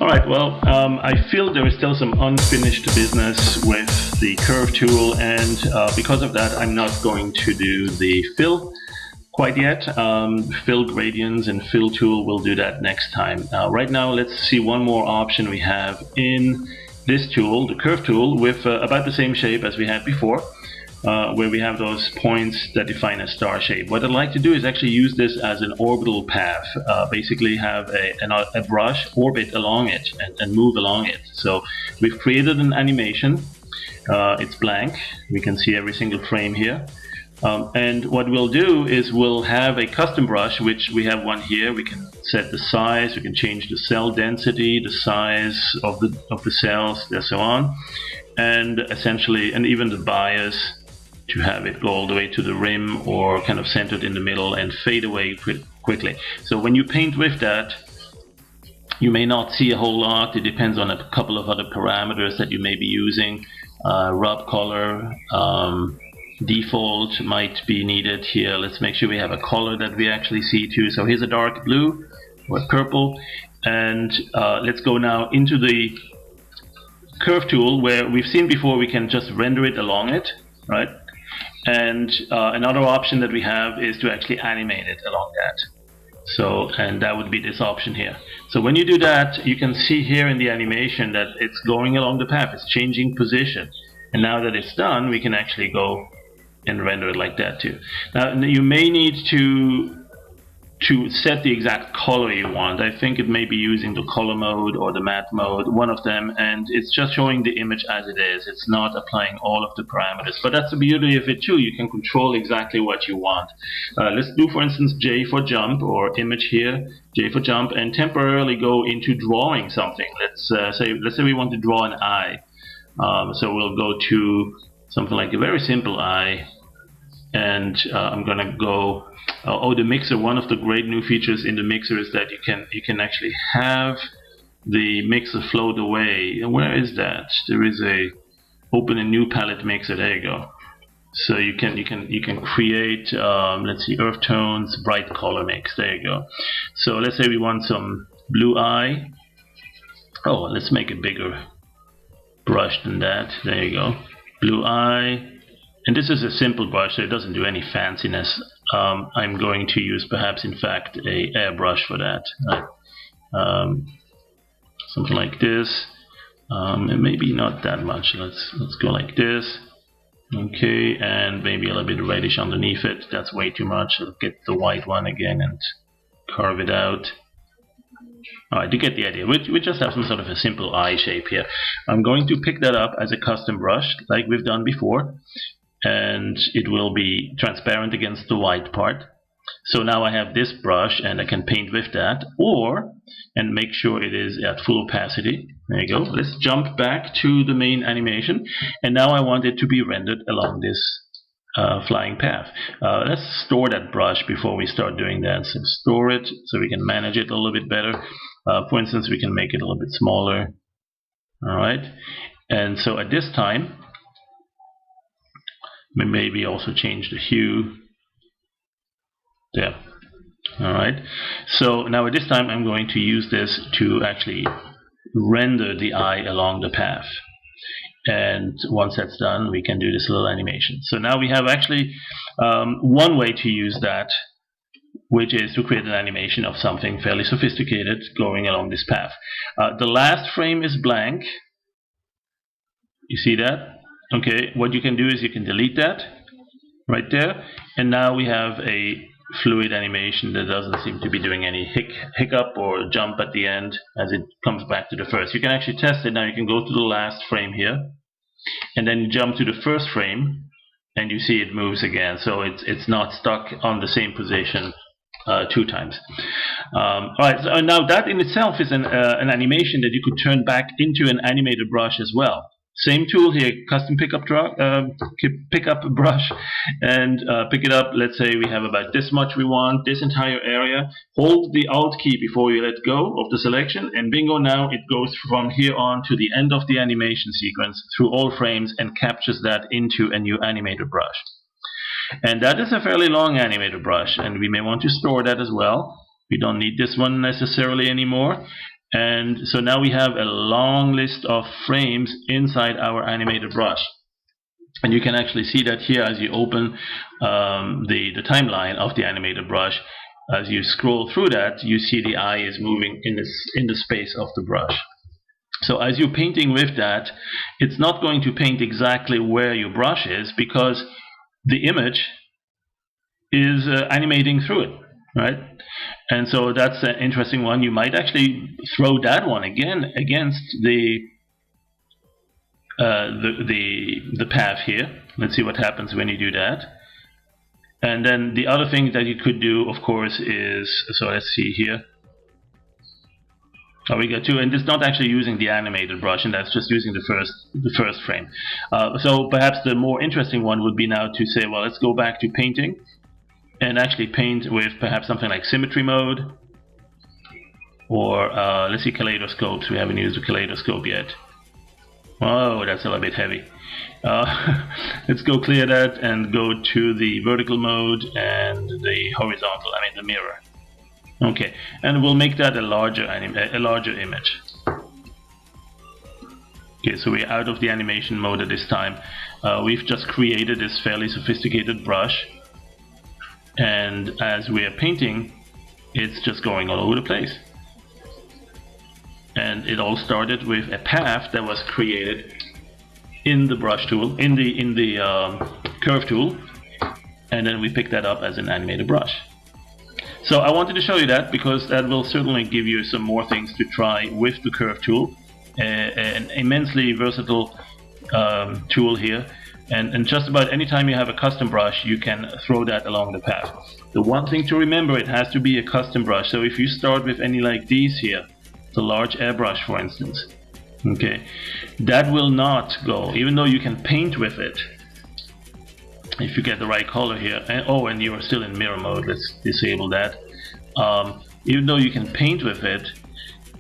Alright, well, I feel there is still some unfinished business with the curve tool, and because of that I'm not going to do the fill quite yet. Fill gradients and fill tool, we'll do that next time. Right now let's see one more option we have in this tool, the curve tool, with about the same shape as we had before. Where we have those points that define a star shape. What I'd like to do is actually use this as an orbital path. Basically have a brush orbit along it and move along it. So we've created an animation. It's blank. We can see every single frame here. And what we'll do is we'll have a custom brush, which we have one here. We can set the size, we can change the cell density, the size of the cells, and so on. And essentially, and even the bias, to have it go all the way to the rim or kind of centered in the middle and fade away quickly. So when you paint with that, you may not see a whole lot. It depends on a couple of other parameters that you may be using. Rub color, default might be needed here. Let's make sure we have a color that we actually see too. So here's a dark blue or purple, and let's go now into the curve tool, where we've seen before we can just render it along it, right? And another option that we have is to actually animate it along that. So, and that would be this option here. So when you do that, you can see here in the animation that it's going along the path, it's changing position. And now that it's done, we can actually go and render it like that too. Now you may need to set the exact color you want. I think it may be using the color mode or the matte mode, one of them, and it's just showing the image as it is. It's not applying all of the parameters, but that's the beauty of it too. You can control exactly what you want. Let's do, for instance, J for jump, or image here, J for jump, and temporarily go into drawing something. Let's say we want to draw an eye. So we'll go to something like a very simple eye, and I'm gonna go. The mixer. One of the great new features in the mixer is that you can actually have the mixer float away. And where is that? There is open a new palette mixer. There you go. So you can create let's see, earth tones, bright color mix. There you go. So let's say we want some blue eye. Oh, let's make a bigger brush than that. There you go. Blue eye. And this is a simple brush, so it doesn't do any fanciness. I'm going to use perhaps, in fact, a airbrush for that. Something like this, and maybe not that much. Let's go like this. Okay, and maybe a little bit reddish underneath it. That's way too much. I'll get the white one again and carve it out. Alright, you get the idea. We just have some sort of a simple eye shape here. I'm going to pick that up as a custom brush, like we've done before. And it will be transparent against the white part. So now I have this brush and I can paint with that, and make sure it is at full opacity. There you go. Let's jump back to the main animation, and now I want it to be rendered along this flying path. Let's store that brush before we start doing that. So store it so we can manage it a little bit better. For instance, we can make it a little bit smaller. Alright, and so at this time, maybe also change the hue. There. Alright. So now at this time I'm going to use this to actually render the eye along the path. And once that's done, we can do this little animation. So now we have actually one way to use that, which is to create an animation of something fairly sophisticated going along this path. The last frame is blank. You see that? Okay, what you can do is you can delete that right there, and now we have a fluid animation that doesn't seem to be doing any hiccup or jump at the end as it comes back to the first. You can actually test it. Now you can go to the last frame here, and then you jump to the first frame, and you see it moves again. So it's not stuck on the same position two times. Alright, so now that in itself is an animation that you could turn back into an animated brush as well. Same tool here, custom pickup brush, and pick it up. Let's say we have about this much we want, this entire area. Hold the Alt key before you let go of the selection, and bingo, now it goes from here on to the end of the animation sequence through all frames and captures that into a new animated brush. And that is a fairly long animated brush, and we may want to store that as well. We don't need this one necessarily anymore. And so now we have a long list of frames inside our animated brush. And you can actually see that here as you open the timeline of the animated brush. As you scroll through that, you see the eye is moving in the space of the brush. So as you're painting with that, it's not going to paint exactly where your brush is, because the image is animating through it, right? And so that's an interesting one. You might actually throw that one again against the path here. Let's see what happens when you do that. And then the other thing that you could do, of course, is, so let's see here. Oh, we got two, and it's not actually using the animated brush, and that's just using the first frame. So perhaps the more interesting one would be now to say, well, let's go back to painting and actually paint with perhaps something like symmetry mode, or let's see, kaleidoscopes. We haven't used a kaleidoscope yet. Oh, that's a little bit heavy. Let's go clear that and go to the vertical mode and the horizontal, I mean the mirror. Okay, and we'll make that a larger image. Okay, so we're out of the animation mode at this time. We've just created this fairly sophisticated brush, and as we are painting, it's just going all over the place. And it all started with a path that was created in the brush tool, in the curve tool, and then we picked that up as an animated brush. So I wanted to show you that because that will certainly give you some more things to try with the curve tool, an immensely versatile tool here, and just about any time you have a custom brush, you can throw that along the path. The one thing to remember, it has to be a custom brush. So if you start with any like these here, the large airbrush for instance, okay, that will not go, even though you can paint with it if you get the right color here. And, oh, and you are still in mirror mode, let's disable that. Even though you can paint with it,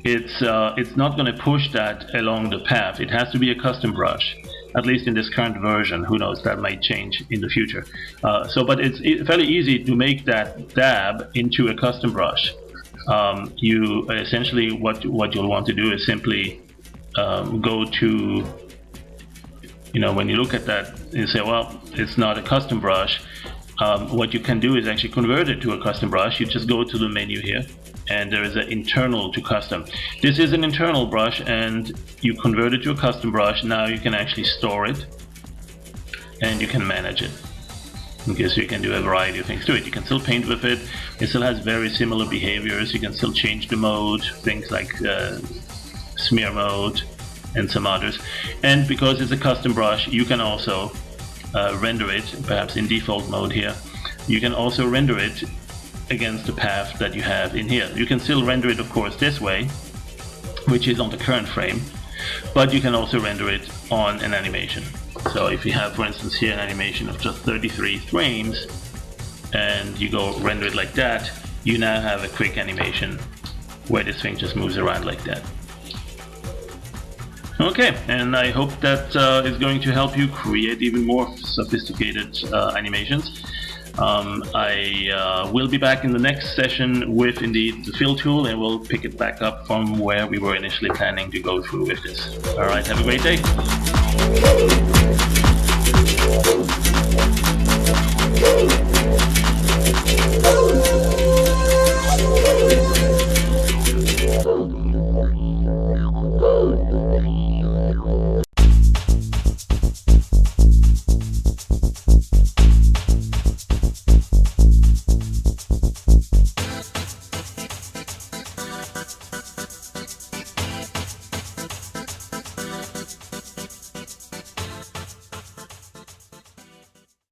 it's not going to push that along the path. It has to be a custom brush, at least in this current version. Who knows, that might change in the future. But it's fairly easy to make that dab into a custom brush. You essentially, what you'll want to do is simply go to, when you look at that, you say, well, it's not a custom brush. What you can do is actually convert it to a custom brush. You just go to the menu here, and there is an internal to custom. This is an internal brush, and you convert it to a custom brush. Now you can actually store it, and you can manage it. Okay, so you can do a variety of things to it. You can still paint with it. It still has very similar behaviors. You can still change the mode, things like smear mode and some others. And because it's a custom brush, you can also render it, perhaps in default mode here. You can also render it against the path that you have in here. You can still render it, of course, this way, which is on the current frame, but you can also render it on an animation. So if you have, for instance, here an animation of just 33 frames, and you go render it like that, you now have a quick animation where this thing just moves around like that. Okay, and I hope that is going to help you create even more sophisticated animations. I will be back in the next session with indeed the fill tool, and we'll pick it back up from where we were initially planning to go through with this. Alright, have a great day.